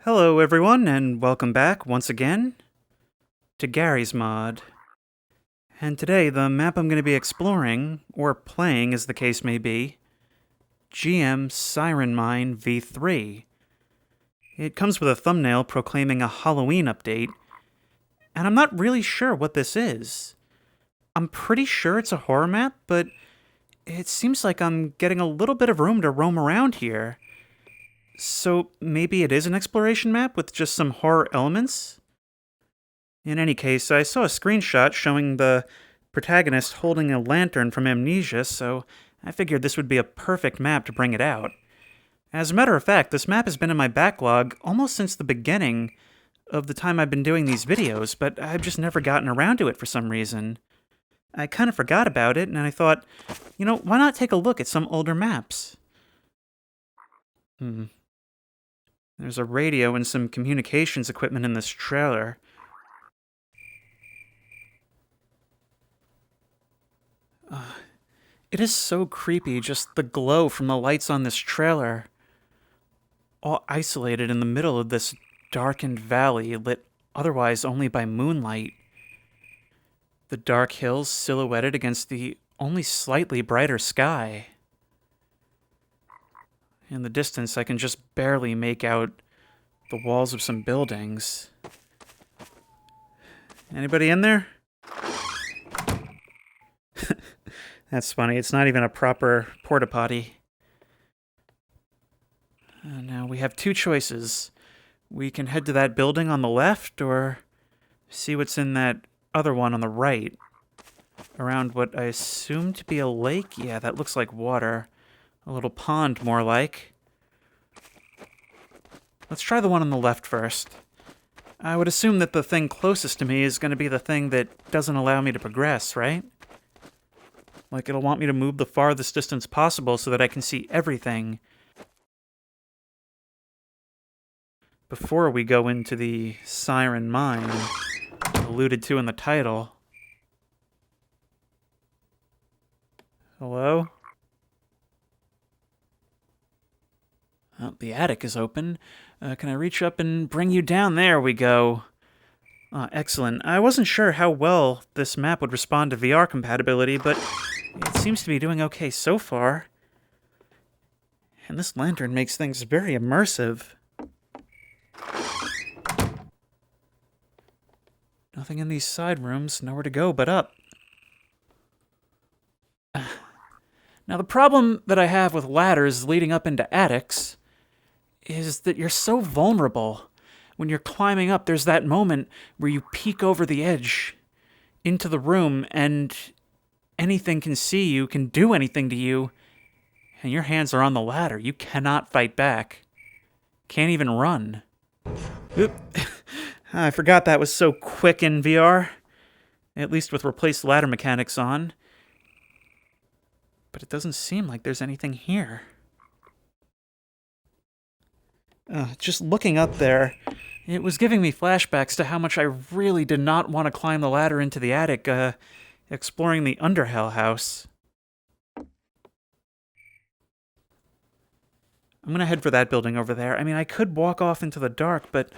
Hello everyone, and welcome back once again to Gary's Mod. And today the map I'm going to be exploring, or playing as the case may be, GM Siren Mine V3. It comes with a thumbnail proclaiming a Halloween update, and I'm not really sure what this is. I'm pretty sure it's a horror map, but it seems like I'm getting a little bit of room to roam around here. So maybe it is an exploration map with just some horror elements? In any case, I saw a screenshot showing the protagonist holding a lantern from Amnesia, so I figured this would be a perfect map to bring it out. As a matter of fact, this map has been in my backlog almost since the beginning of the time I've been doing these videos, but I've just never gotten around to it for some reason. I kind of forgot about it, and I thought, why not take a look at some older maps? There's a radio and some communications equipment in this trailer. It is so creepy, just the glow from the lights on this trailer. All isolated in the middle of this darkened valley, lit otherwise only by moonlight. The dark hills silhouetted against the only slightly brighter sky. In the distance, I can just barely make out the walls of some buildings. Anybody in there? That's funny. It's not even a proper porta potty. Now we have two choices. We can head to that building on the left, or see what's in that other one on the right. Around what I assume to be a lake? Yeah, that looks like water. A little pond, more like. Let's try the one on the left first. I would assume that the thing closest to me is going to be the thing that doesn't allow me to progress, right? Like, it'll want me to move the farthest distance possible so that I can see everything before we go into the Siren Mine, alluded to in the title. Hello? Oh, the attic is open. Can I reach up and bring you down? There we go. Excellent. I wasn't sure how well this map would respond to VR compatibility, but it seems to be doing okay so far. And this lantern makes things very immersive. Nothing in these side rooms, nowhere to go but up. Now, the problem that I have with ladders leading up into attics is that you're so vulnerable. When you're climbing up, there's that moment where you peek over the edge into the room and anything can see you, can do anything to you, and your hands are on the ladder. You cannot fight back. Can't even run. Oop. I forgot that was so quick in VR. At least with replaced ladder mechanics on. But it doesn't seem like there's anything here. Just looking up there, it was giving me flashbacks to how much I really did not want to climb the ladder into the attic, exploring the Underhell house. I'm gonna head for that building over there. I mean, I could walk off into the dark, but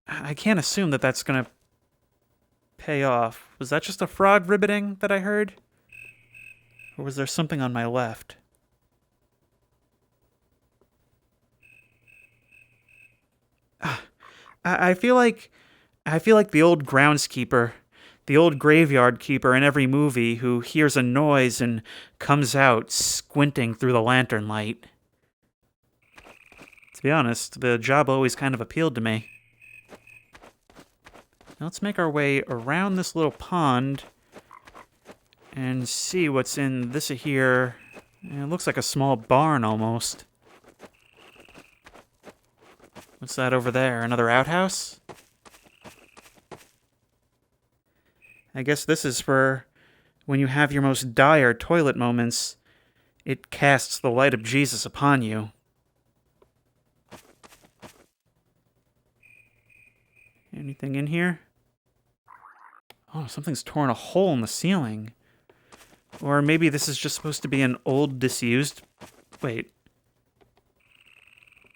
I can't assume that that's gonna pay off. Was that just a frog ribbiting that I heard? Or was there something on my left? I feel like the old groundskeeper, the old graveyard keeper in every movie who hears a noise and comes out squinting through the lantern light. To be honest, the job always kind of appealed to me. Now let's make our way around this little pond and see what's in this here. It looks like a small barn almost. What's that over there? Another outhouse? I guess this is for when you have your most dire toilet moments. It casts the light of Jesus upon you. Anything in here? Oh, something's torn a hole in the ceiling. Or maybe this is just supposed to be an old, disused... Wait.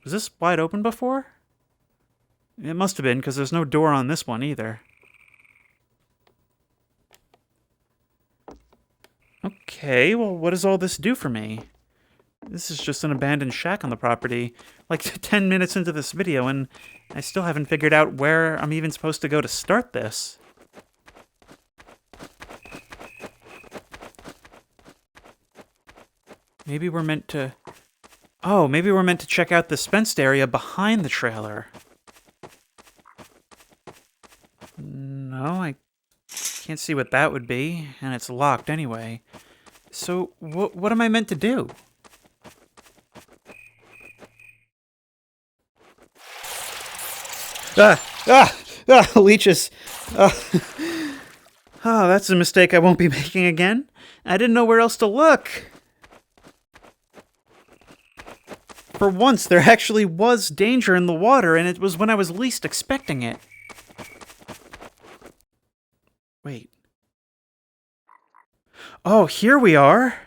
Was this wide open before? It must have been, because there's no door on this one either. Okay, well, what does all this do for me? This is just an abandoned shack on the property, like 10 minutes into this video, and I still haven't figured out where I'm even supposed to go to start this. Maybe we're meant to... Oh, maybe we're meant to check out this fenced area behind the trailer. No, I can't see what that would be, and it's locked anyway. So, what am I meant to do? Leeches. Oh, that's a mistake I won't be making again. I didn't know where else to look. For once, there actually was danger in the water, and it was when I was least expecting it. Wait. Oh, here we are.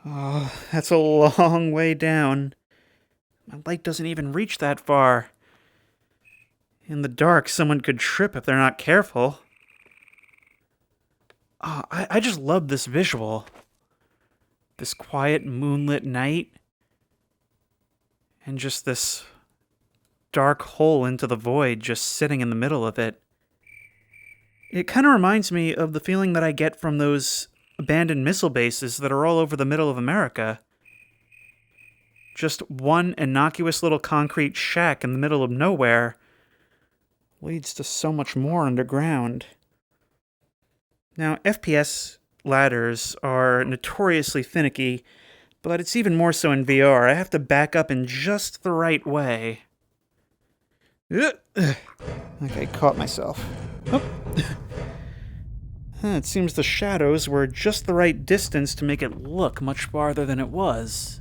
Oh, that's a long way down. My light doesn't even reach that far. In the dark, someone could trip if they're not careful. Oh, I just love this visual. This quiet, moonlit night. And just this dark hole into the void just sitting in the middle of it. It kind of reminds me of the feeling that I get from those abandoned missile bases that are all over the middle of America. Just one innocuous little concrete shack in the middle of nowhere leads to so much more underground. Now, FPS ladders are notoriously finicky, but it's even more so in VR. I have to back up in just the right way. Okay, I caught myself. Oh. It seems the shadows were just the right distance to make it look much farther than it was.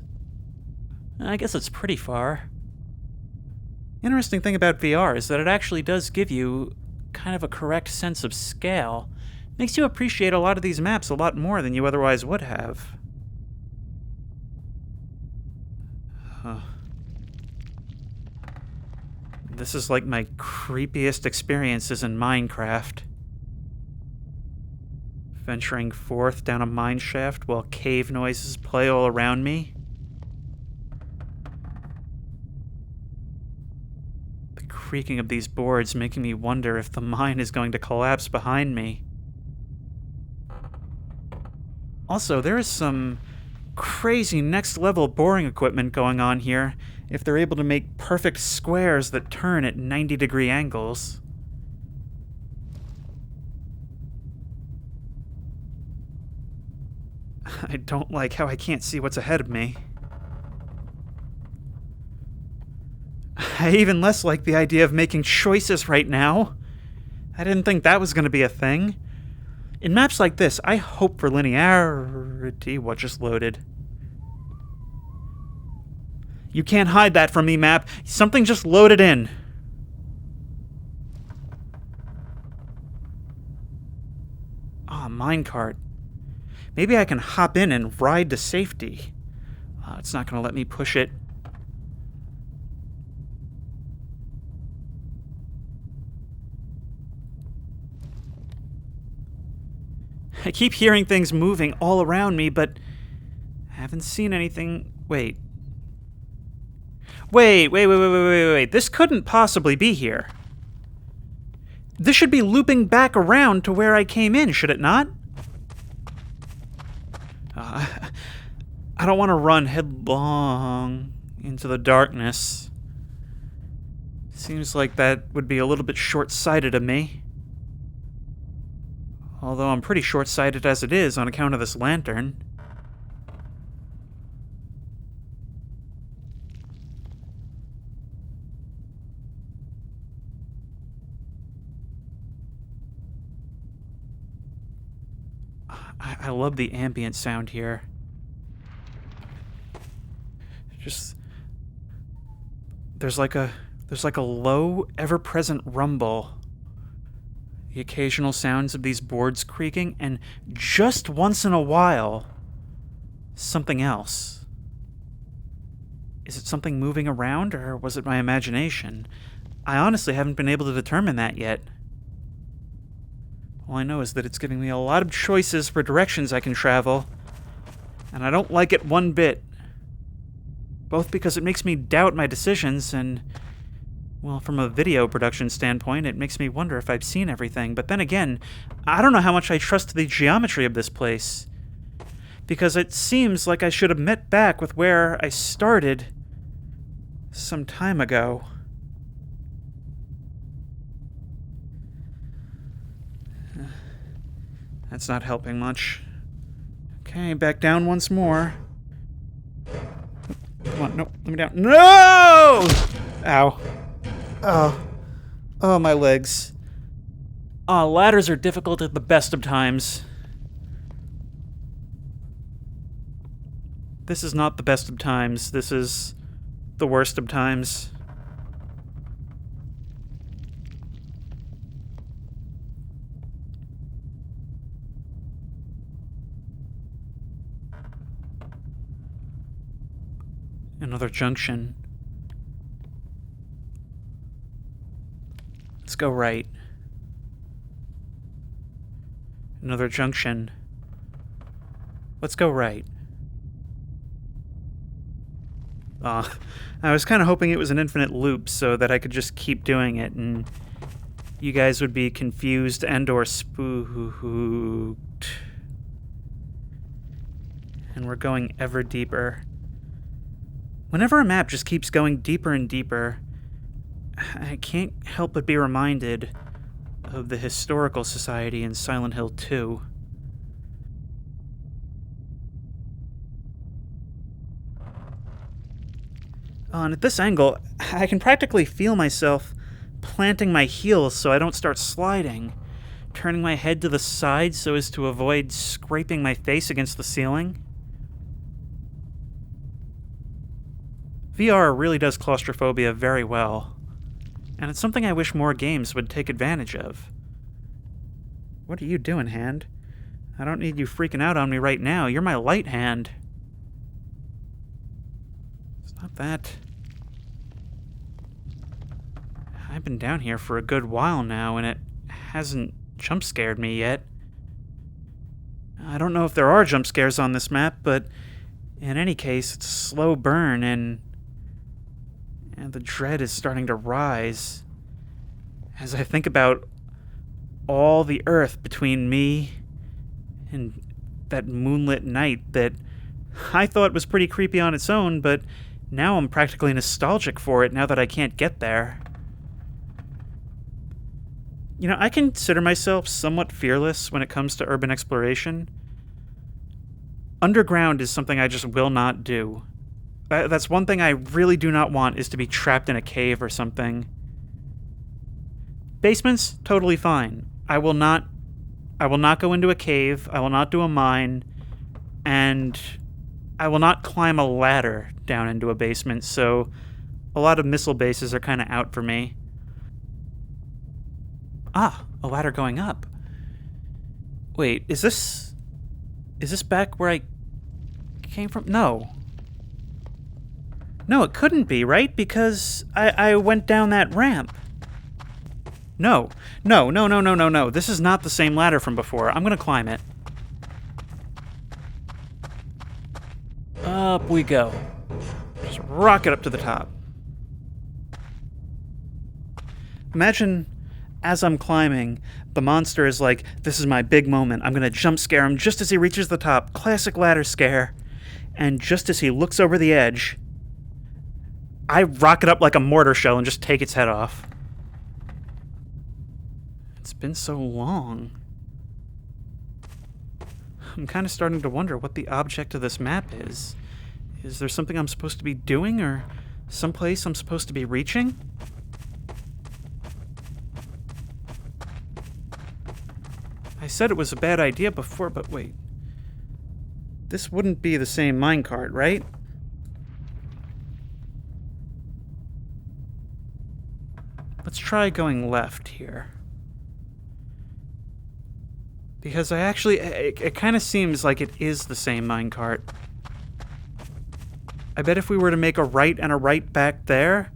I guess it's pretty far. Interesting thing about VR is that it actually does give you kind of a correct sense of scale. Makes you appreciate a lot of these maps a lot more than you otherwise would have. This is like my creepiest experiences in Minecraft. Venturing forth down a mine shaft while cave noises play all around me. The creaking of these boards making me wonder if the mine is going to collapse behind me. Also, there is some crazy next-level boring equipment going on here if they're able to make perfect squares that turn at 90-degree angles. I don't like how I can't see what's ahead of me. I even less like the idea of making choices right now. I didn't think that was going to be a thing. In maps like this, I hope for linearity. What just loaded? You can't hide that from me, map. Something just loaded in. Ah, minecart. Maybe I can hop in and ride to safety. It's not going to let me push it. I keep hearing things moving all around me, but I haven't seen anything. Wait. Wait. This couldn't possibly be here. This should be looping back around to where I came in, should it not? I don't want to run headlong into the darkness. Seems like that would be a little bit short-sighted of me. Although I'm pretty short-sighted as it is on account of this lantern. I love the ambient sound here. Just... There's like a low, ever-present rumble. The occasional sounds of these boards creaking, and just once in a while, something else. Is it something moving around, or was it my imagination? I honestly haven't been able to determine that yet. All I know is that it's giving me a lot of choices for directions I can travel, and I don't like it one bit. Both because it makes me doubt my decisions, and, well, from a video production standpoint, it makes me wonder if I've seen everything. But then again, I don't know how much I trust the geometry of this place, because it seems like I should have met back with where I started some time ago. That's not helping much. Okay, back down once more. Come on, no, let me down. No! Ow. Oh. Oh, my legs. Ladders are difficult at the best of times. This is not the best of times. This is the worst of times. Another junction. Let's go right. Another junction. Let's go right. I was kind of hoping it was an infinite loop so that I could just keep doing it and you guys would be confused and or spooked. And we're going ever deeper. Whenever a map just keeps going deeper and deeper, I can't help but be reminded of the Historical Society in Silent Hill 2. And at this angle, I can practically feel myself planting my heels so I don't start sliding, turning my head to the side so as to avoid scraping my face against the ceiling. VR really does claustrophobia very well, and it's something I wish more games would take advantage of. What are you doing, hand? I don't need you freaking out on me right now. You're my light hand. It's not that. I've been down here for a good while now, and it hasn't jump scared me yet. I don't know if there are jump scares on this map, but in any case, it's a slow burn, and the dread is starting to rise as I think about all the earth between me and that moonlit night that I thought was pretty creepy on its own, but now I'm practically nostalgic for it now that I can't get there. You know, I consider myself somewhat fearless when it comes to urban exploration. Underground is something I just will not do. That's one thing I really do not want, is to be trapped in a cave or something. Basements, totally fine. I will not go into a cave, I will not do a mine, and I will not climb a ladder down into a basement, so a lot of missile bases are kind of out for me. Ah, a ladder going up. Wait, is this back where I came from? No. No, it couldn't be, right? Because I went down that ramp. No. No. This is not the same ladder from before. I'm gonna climb it. Up we go. Just rocket up to the top. Imagine, as I'm climbing, the monster is like, this is my big moment. I'm gonna jump scare him just as he reaches the top. Classic ladder scare. And just as he looks over the edge, I rocket up like a mortar shell and just take its head off. It's been so long. I'm kind of starting to wonder what the object of this map is. Is there something I'm supposed to be doing, or someplace I'm supposed to be reaching? I said it was a bad idea before, but wait. This wouldn't be the same minecart, right? Let's try going left here. Because it kind of seems like it is the same minecart. I bet if we were to make a right and a right back there,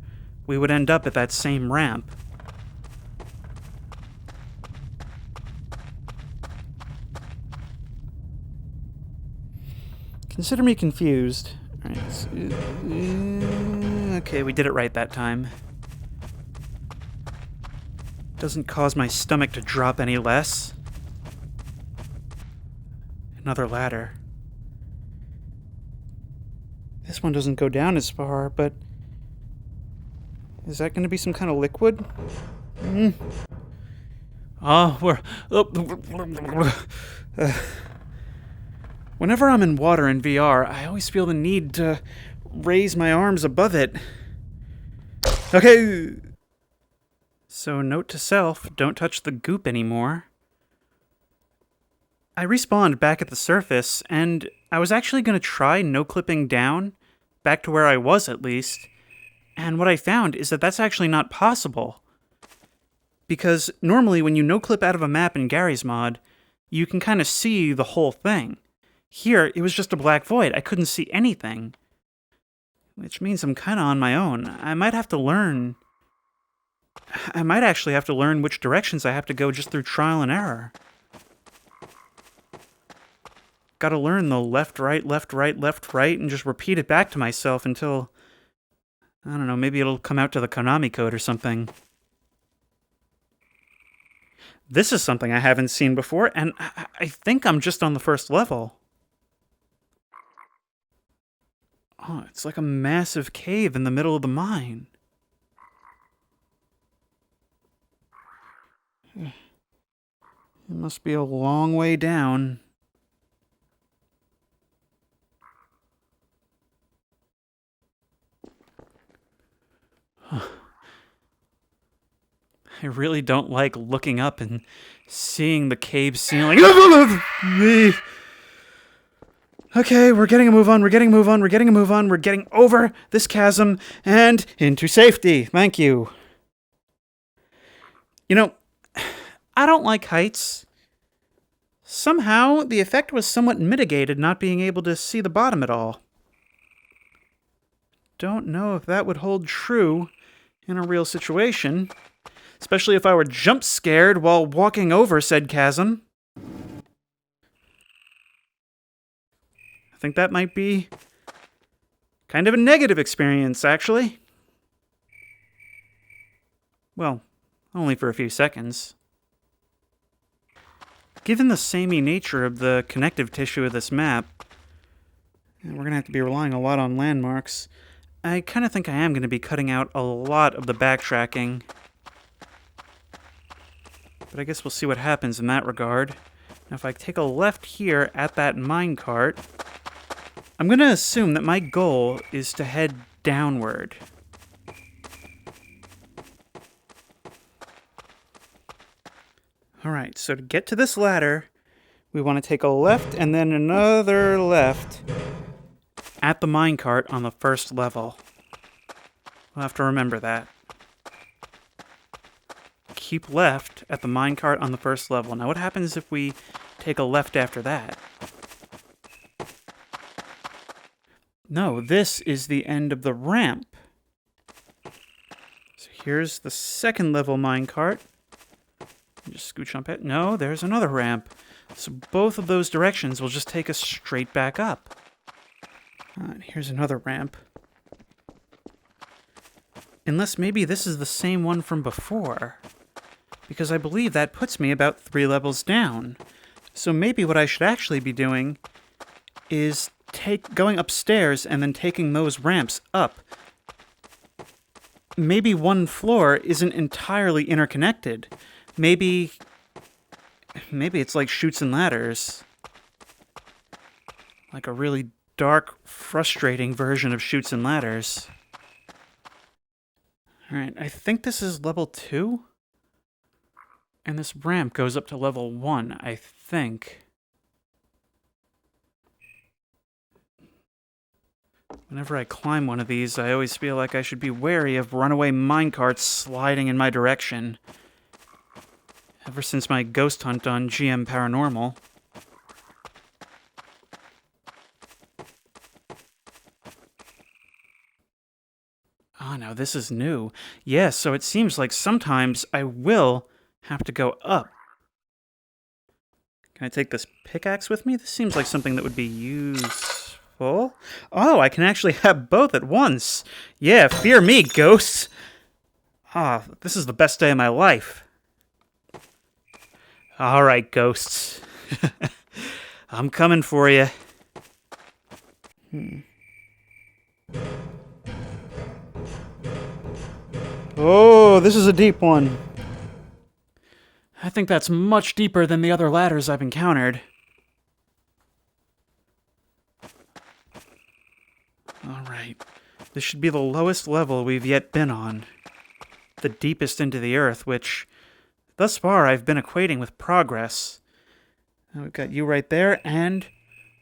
we would end up at that same ramp. Consider me confused. Alright, okay, we did it right that time. Doesn't cause my stomach to drop any less. Another ladder. This one doesn't go down as far, but... is that going to be some kind of liquid? Oh, we're... Whenever I'm in water in VR, I always feel the need to raise my arms above it. Okay! So, note to self, don't touch the goop anymore. I respawned back at the surface, and I was actually going to try no-clipping down, back to where I was at least, and what I found is that that's actually not possible. Because normally when you no-clip out of a map in Gary's mod, you can kind of see the whole thing. Here, it was just a black void. I couldn't see anything. Which means I'm kind of on my own. I might actually have to learn which directions I have to go just through trial and error. Gotta learn the left, right, left, right, left, right, and just repeat it back to myself until... I don't know, maybe it'll come out to the Konami code or something. This is something I haven't seen before, and I think I'm just on the first level. Oh, it's like a massive cave in the middle of the mine. It must be a long way down. I really don't like looking up and seeing the cave ceiling. Okay, we're getting a move on, we're getting over this chasm and into safety. Thank you. You know, I don't like heights. Somehow, the effect was somewhat mitigated not being able to see the bottom at all. Don't know if that would hold true in a real situation. Especially if I were jump scared while walking over said chasm. I think that might be kind of a negative experience, actually. Well, only for a few seconds. Given the samey nature of the connective tissue of this map, and we're going to have to be relying a lot on landmarks, I kind of think I am going to be cutting out a lot of the backtracking. But I guess we'll see what happens in that regard. Now, if I take a left here at that minecart, I'm going to assume that my goal is to head downward. Alright, so to get to this ladder, we want to take a left and then another left at the minecart on the first level. We'll have to remember that. Keep left at the minecart on the first level. Now what happens if we take a left after that? No, this is the end of the ramp. So here's the second level minecart. Just scooch up it. No, there's another ramp. So both of those directions will just take us straight back up. Here's another ramp. Unless maybe this is the same one from before. Because I believe that puts me about 3 levels down. So maybe what I should actually be doing is going upstairs and then taking those ramps up. Maybe one floor isn't entirely interconnected. Maybe it's like Chutes and Ladders. Like a really dark, frustrating version of Chutes and Ladders. Alright, I think this is level 2? And this ramp goes up to level 1, I think. Whenever I climb one of these, I always feel like I should be wary of runaway minecarts sliding in my direction. Ever since my ghost hunt on GM Paranormal. Oh, no, this is new. Yes, so it seems like sometimes I will have to go up. Can I take this pickaxe with me? This seems like something that would be useful. Oh, I can actually have both at once. Yeah, fear me, ghosts. Ah, this is the best day of my life. All right, ghosts. I'm coming for you. Oh, this is a deep one. I think that's much deeper than the other ladders I've encountered. All right. This should be the lowest level we've yet been on. The deepest into the earth, which, thus far, I've been equating with progress. Now we've got you right there, and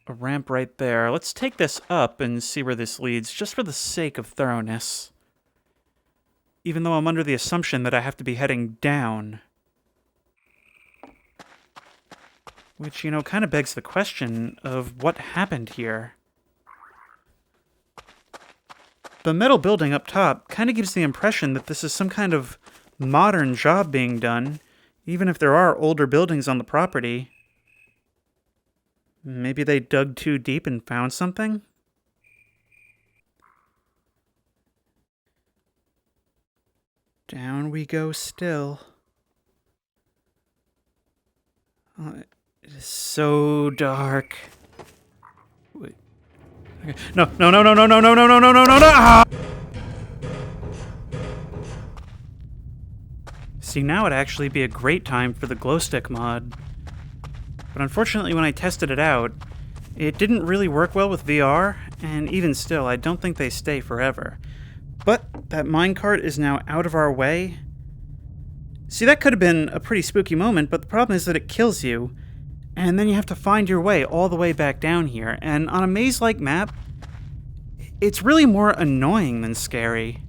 a ramp right there. Let's take this up and see where this leads, just for the sake of thoroughness. Even though I'm under the assumption that I have to be heading down. Which, kind of begs the question of what happened here. The metal building up top kind of gives the impression that this is some kind of modern job being done, even if there are older buildings on the property. Maybe they dug too deep and found something? Down we go still. Oh, it is so dark. Wait. Okay. No. Ah! See, now would actually be a great time for the glow stick mod. But unfortunately, when I tested it out, it didn't really work well with VR, and even still, I don't think they stay forever. But that minecart is now out of our way. See, that could have been a pretty spooky moment, but the problem is that it kills you, and then you have to find your way all the way back down here. And on a maze-like map, it's really more annoying than scary.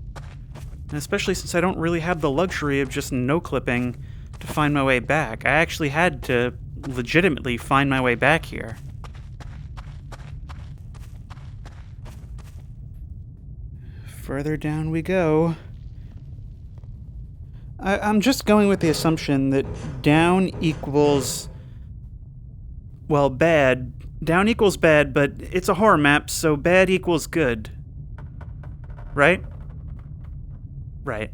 And especially since I don't really have the luxury of just no-clipping to find my way back. I actually had to legitimately find my way back here. Further down we go. I'm just going with the assumption that down equals, well, bad. Down equals bad, but it's a horror map, so bad equals good. Right? Right.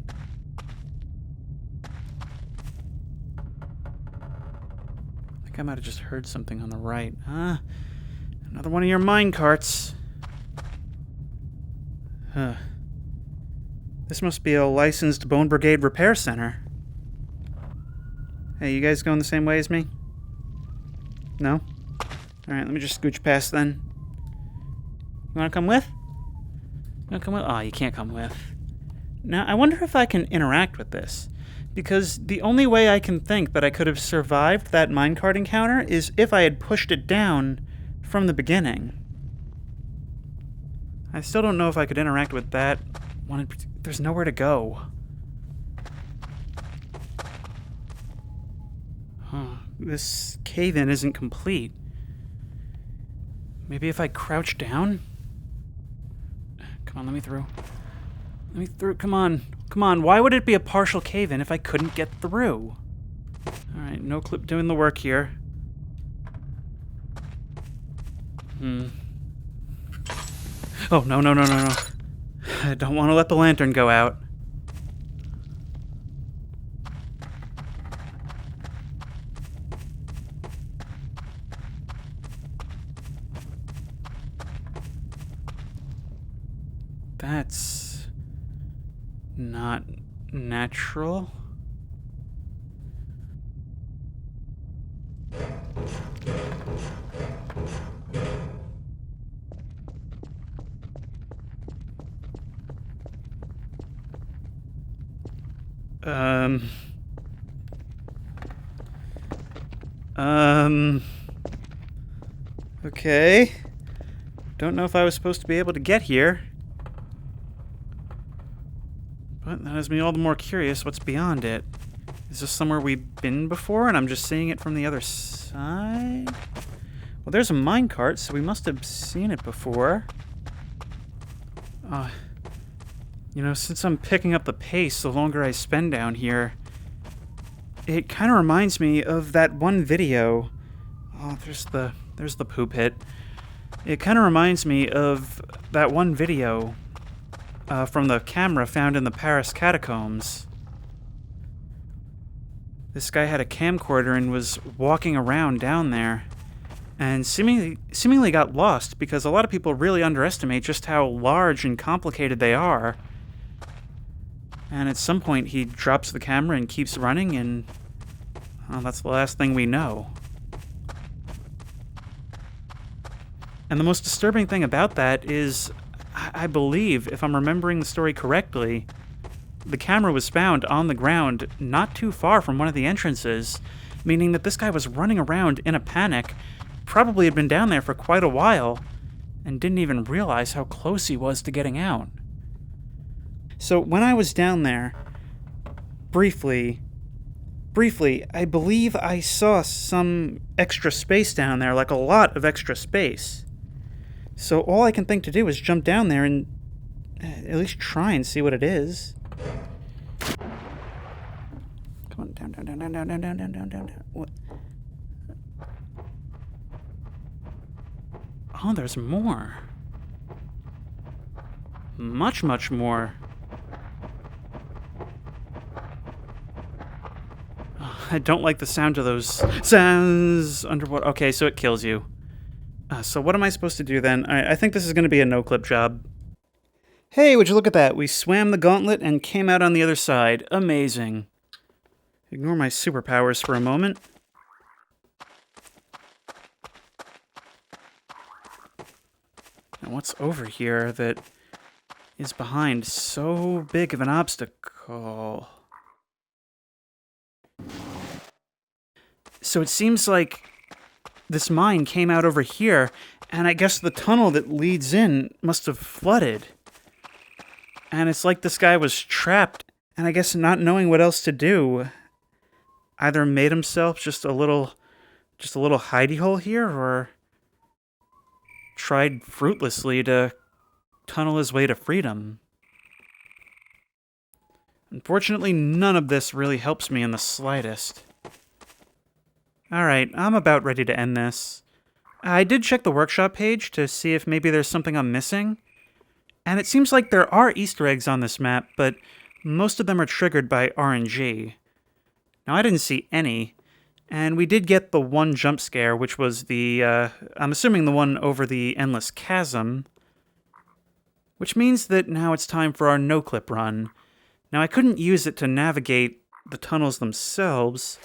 I think I might have just heard something on the right. Another one of your minecarts. Huh. This must be a licensed Bone Brigade repair center. Hey, you guys going the same way as me? No? Alright, let me just scooch past then. You wanna come with? You wanna come with? Oh, you can't come with. Now, I wonder if I can interact with this. Because the only way I can think that I could have survived that minecart encounter is if I had pushed it down from the beginning. I still don't know if I could interact with that one. There's nowhere to go. Huh. This cave-in isn't complete. Maybe if I crouch down? Come on, let me through. Let me through. Come on. Come on. Why would it be a partial cave-in if I couldn't get through? Alright, no clip doing the work here. Oh, no. I don't want to let the lantern go out. That's not natural. Okay. Don't know if I was supposed to be able to get here. But that has me all the more curious what's beyond it. Is this somewhere we've been before and I'm just seeing it from the other side? Well, there's a minecart, so we must have seen it before. You know, since I'm picking up the pace the longer I spend down here, it kind of reminds me of that one video. Oh, there's the poop hit. It kind of reminds me of that one video from the camera found in the Paris catacombs. This guy had a camcorder and was walking around down there, and seemingly got lost because a lot of people really underestimate just how large and complicated they are. And at some point he drops the camera and keeps running, and well, that's the last thing we know. And the most disturbing thing about that is, I believe, if I'm remembering the story correctly, the camera was found on the ground not too far from one of the entrances, meaning that this guy was running around in a panic, probably had been down there for quite a while, and didn't even realize how close he was to getting out. So when I was down there, briefly, I believe I saw some extra space down there, like a lot of extra space. So all I can think to do is jump down there and at least try and see what it is. Come on, down. What? Oh, there's more. Much more. Oh, I don't like the sound of those sounds underwater. Okay, so it kills you. So what am I supposed to do then? I think this is going to be a no-clip job. Hey, would you look at that? We swam the gauntlet and came out on the other side. Amazing. Ignore my superpowers for a moment. Now what's over here that is behind so big of an obstacle? So it seems like this mine came out over here, and I guess the tunnel that leads in must have flooded. And it's like this guy was trapped, and I guess not knowing what else to do, either made himself just a little hidey hole here, or tried fruitlessly to tunnel his way to freedom. Unfortunately, none of this really helps me in the slightest. Alright, I'm about ready to end this. I did check the workshop page to see if maybe there's something I'm missing, and it seems like there are Easter eggs on this map, but most of them are triggered by RNG. Now, I didn't see any, and we did get the one jump scare, which was the, I'm assuming the one over the Endless Chasm, which means that now it's time for our no-clip run. Now, I couldn't use it to navigate the tunnels themselves,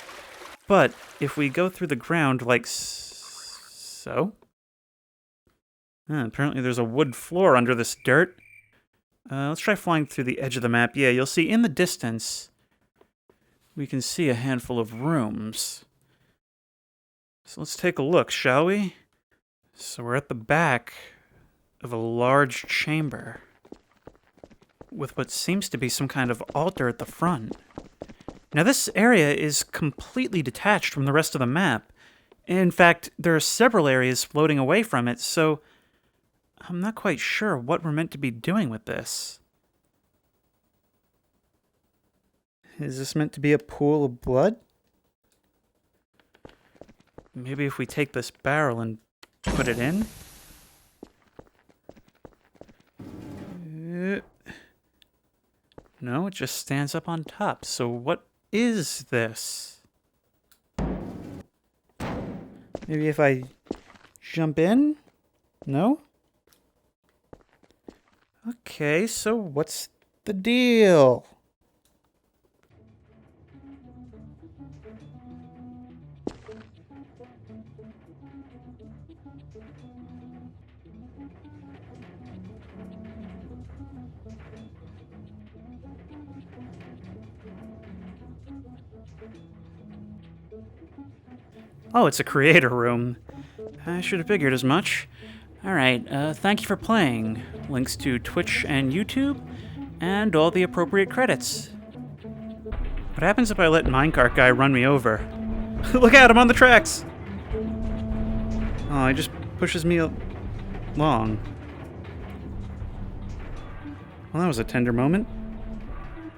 but if we go through the ground like so... apparently there's a wood floor under this dirt. Let's try flying through the edge of the map. Yeah, you'll see in the distance, we can see a handful of rooms. So let's take a look, shall we? So we're at the back of a large chamber with what seems to be some kind of altar at the front. Now, this area is completely detached from the rest of the map. In fact, there are several areas floating away from it, so I'm not quite sure what we're meant to be doing with this. Is this meant to be a pool of blood? Maybe if we take this barrel and put it in? No, it just stands up on top. So what is this? Maybe if I jump in? No? Okay, so what's the deal? Oh, it's a creator room. I should have figured as much. Alright, thank you for playing. Links to Twitch and YouTube, and all the appropriate credits. What happens if I let Minecart guy run me over? Look out, I'm on the tracks! Oh, he just pushes me along. Well, that was a tender moment.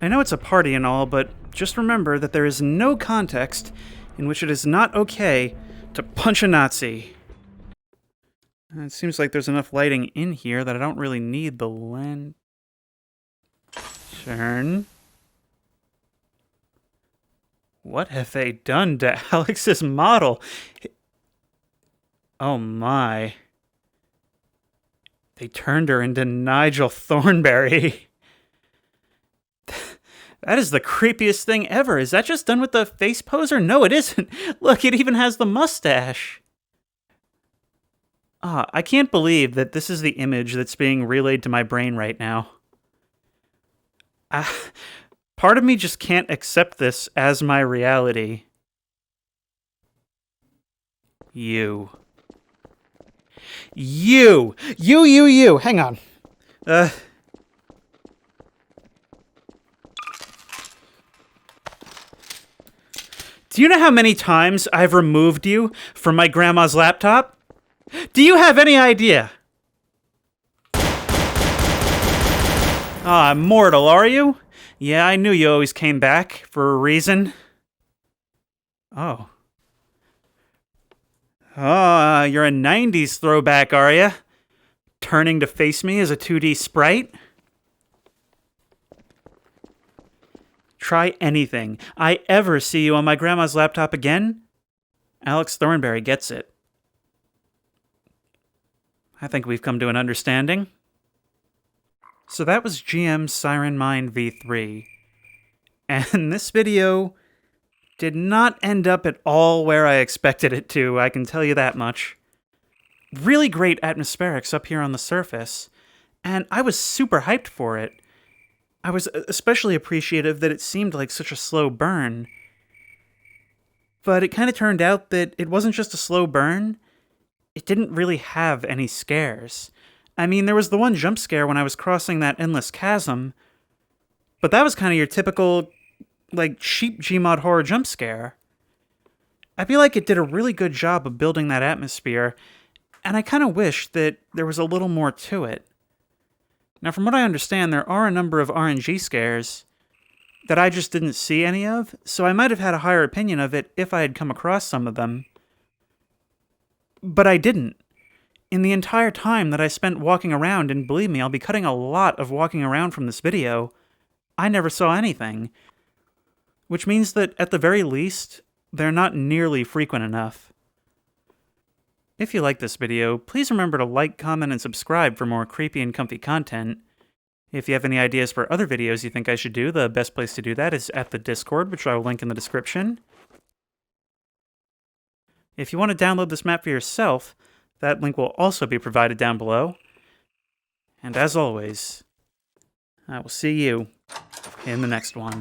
I know it's a party and all, but just remember that there is no context in which it is not okay to punch a Nazi. It seems like there's enough lighting in here that I don't really need the lantern. What have they done to Alex's model? Oh my. They turned her into Nigel Thornberry. That is the creepiest thing ever. Is that just done with the face poser? No, it isn't. Look, it even has the mustache. I can't believe that this is the image that's being relayed to my brain right now. Part of me just can't accept this as my reality. You. Hang on. Do you know how many times I've removed you from my grandma's laptop? Do you have any idea? Mortal, are you? Yeah, I knew you always came back for a reason. Oh. You're a 90s throwback, are ya? Turning to face me as a 2D sprite? Try anything. I ever see you on my grandma's laptop again? Alex Thornberry gets it. I think we've come to an understanding. So that was GM's Siren Mind V3. And this video did not end up at all where I expected it to, I can tell you that much. Really great atmospherics up here on the surface, and I was super hyped for it. I was especially appreciative that it seemed like such a slow burn. But it kind of turned out that it wasn't just a slow burn, it didn't really have any scares. I mean, there was the one jump scare when I was crossing that endless chasm, but that was kind of your typical, like, cheap GMOD horror jump scare. I feel like it did a really good job of building that atmosphere, and I kind of wish that there was a little more to it. Now, from what I understand, there are a number of RNG scares that I just didn't see any of, so I might have had a higher opinion of it if I had come across some of them. But I didn't. In the entire time that I spent walking around, and believe me, I'll be cutting a lot of walking around from this video, I never saw anything. Which means that, at the very least, they're not nearly frequent enough. If you like this video, please remember to like, comment, and subscribe for more creepy and comfy content. If you have any ideas for other videos you think I should do, the best place to do that is at the Discord, which I will link in the description. If you want to download this map for yourself, that link will also be provided down below. And as always, I will see you in the next one.